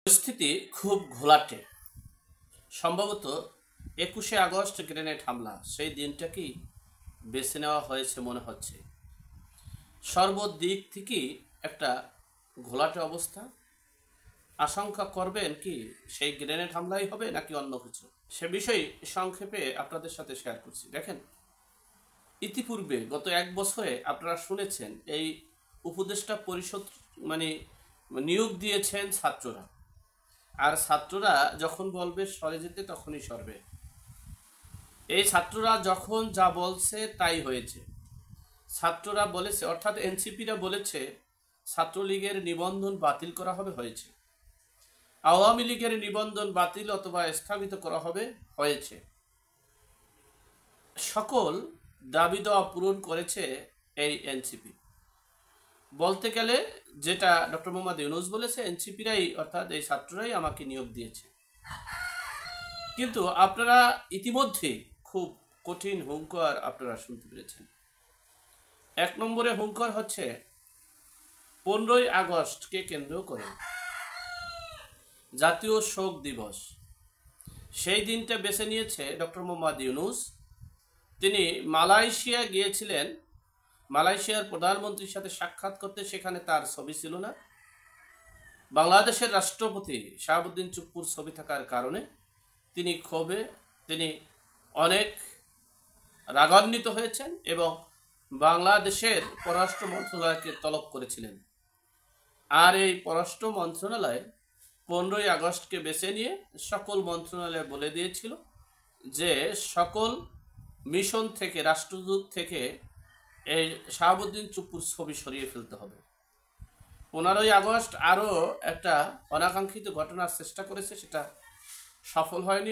পরিস্থিতি খুব ঘোলাটে। সম্ভবত ২১শে আগস্ট গ্রেনেড হামলা সেই দিনটাকেই বেছে নেওয়া হয়েছে মনে হচ্ছে। সর্বদিক থেকেই একটা ঘোলাটে অবস্থা। আশঙ্কা করবেন কি সেই গ্রেনেড হামলাই হবে নাকি অন্য কিছু, সে বিষয়ে সংক্ষেপে আপনাদের সাথে শেয়ার করছি। দেখেন, ইতিপূর্বে গত ১ বছরে আপনারা শুনেছেন এই উপদেষ্টা পরিষদ নিয়োগ দিয়েছেন ছাত্ররা, আর ছাত্ররা যখন বলবে সরে যেতে তখনই সরবে। এই ছাত্ররা যখন যা বলছে তাই হয়েছে। ছাত্ররা বলেছে, অর্থাৎ এনসিপিরা বলেছে ছাত্রলীগের নিবন্ধন বাতিল করা হবে, হয়েছে। আওয়ামী লীগের নিবন্ধন বাতিল অথবা স্থগিত করা হবে, হয়েছে। সকল দাবি দেওয়া পূরণ করেছে এই এনসিপি। বলতে গেলে যেটা ডক্টর মোহাম্মদ ইউনূস বলেছে, এনসিপিরাই অর্থাৎ এই ছাত্ররাই আমাকে নিয়োগ দিয়েছে। কিন্তু আপনারা ইতিমধ্যে খুব কঠিন হুঙ্কার আপনারা শুনতে পেরেছেন। ১ নম্বরে হুঙ্কার হচ্ছে ১৫ই আগস্টকে কেন্দ্র করে জাতীয় শোক দিবস। সেই দিনটা বেছে নিয়েছে ডক্টর মোহাম্মদ ইউনূস। তিনি মালয়েশিয়া গিয়েছিলেন, মালয়েশিয়ার প্রধানমন্ত্রীর সাথে সাক্ষাৎ করতে। সেখানে তার ছবি ছিল না। বাংলাদেশের রাষ্ট্রপতি শাহাবুদ্দিন চুপ্পুর ছবি থাকার কারণে তিনি অনেক রাগান্বিত হয়েছেন এবং বাংলাদেশের পররাষ্ট্র মন্ত্রণালয়কে তলব করেছিলেন। আর এই পররাষ্ট্র মন্ত্রণালয় ১৫ই আগস্টকে বেছে নিয়ে সকল মন্ত্রণালয় বলে দিয়েছিল যে সকল মিশন থেকে, রাষ্ট্রদূত থেকে এই শাহাবুদ্দিন চুপ্পুর ছবি সরিয়ে ফেলতে হবে। ১৫ই আগস্ট আরও একটা অনাকাঙ্ক্ষিত ঘটনার চেষ্টা করেছে, সেটা সফল হয়নি।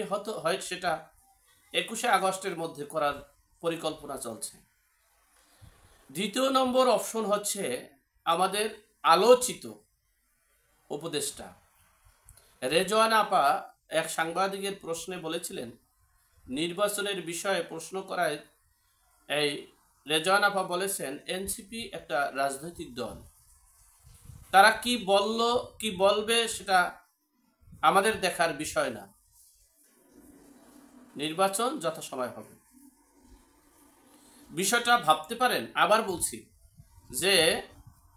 সেটা ২১শে আগস্টের মধ্যে করার পরিকল্পনা চলছে। দ্বিতীয় নম্বর অপশন হচ্ছে আমাদের আলোচিত উপদেষ্টা রেজওয়ান আপা এক সাংবাদিকের প্রশ্নে বলেছিলেন, নির্বাচনের বিষয়ে প্রশ্ন করায় এই রেজওয়ান আপা বলেছেন এনসিপি একটা রাজনৈতিক দল। তারা কি বলবে সেটা আমাদের দেখার বিষয় না, নির্বাচন যথাসময় হবে। বিষয়টা ভাবতে পারেন। আবার বলছি যে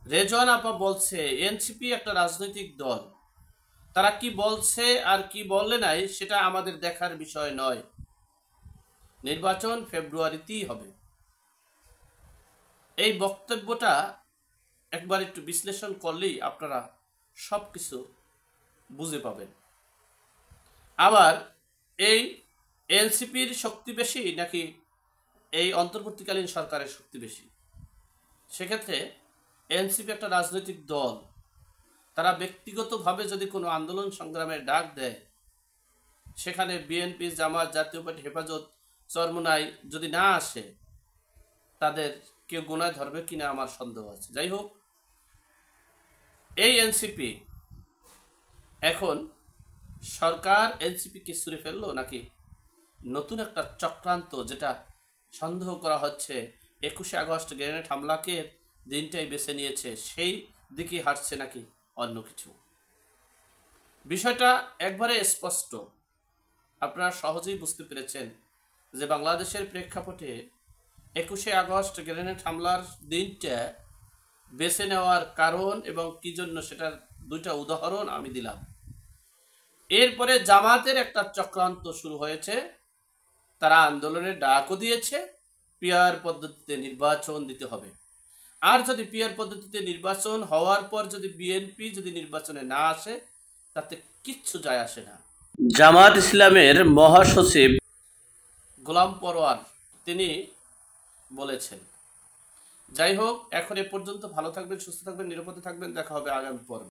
রেজওয়ান আপা বলছে এনসিপি একটা রাজনৈতিক দল, তারা কি বলছে আর কি বলে নাই সেটা আমাদের দেখার বিষয় নয়, নির্বাচন ফেব্রুয়ারিতেই হবে। এই বক্তব্যটা একবার একটু বিশ্লেষণ করলেই আপনারা সব কিছু বুঝে পাবেন। আবার এই এনসিপির শক্তি বেশি নাকি এই অন্তর্বর্তীকালীন সরকারের শক্তি বেশি? সেক্ষেত্রে এনসিপি একটা রাজনৈতিক দল, তারা ব্যক্তিগতভাবে যদি কোনো আন্দোলন সংগ্রামের ডাক দেয়, সেখানে বিএনপি, জামাত, জাতীয় পার্টি, হেফাজত, চরমোনাই যদি না আসে, তাদের কেউ গুনায় ধরবে কিনা আমার সন্দেহ আছে। যাই হোক, এই এনসিপি এখন সরকার এনসিপিকে ছুঁড়ে ফেললো নাকি নতুন একটা চক্রান্ত, যেটা সন্দেহ করা হচ্ছে ২১শে আগস্ট গ্রেনেড হামলাকে দিনটাই বেছে নিয়েছে, সেই দিকে হাঁটছে নাকি অন্য কিছু? বিষয়টা একবারে স্পষ্ট। আপনারা সহজেই বুঝতে পেরেছেন যে বাংলাদেশের প্রেক্ষাপটে ২১শে আগস্ট গ্রেনেড হামলার দিনটা বেছে নেওয়ার কারণ এবং কি জন্য, সেটার ২টা উদাহরণ আমি দিলাম। এরপরে জামাতের একটা চক্রান্ত শুরু হয়েছে। তারা আন্দোলনের ডাকও দিয়েছে, পিআর পদ্ধতিতে নির্বাচন দিতে হবে। আর যদি পিআর পদ্ধতিতে নির্বাচন হওয়ার পর যদি বিএনপি যদি নির্বাচনে না আসে, তাতে কিচ্ছু যায় আসে না। জামাত ইসলামের মহাসচিব গোলাম পরোয়ার তিনি বলেছেন। যাই হোক, এখন এ পর্যন্ত। ভালো থাকবেন, সুস্থ থাকবেন, নিরাপদে থাকবেন। দেখা হবে আগামী পর্বে।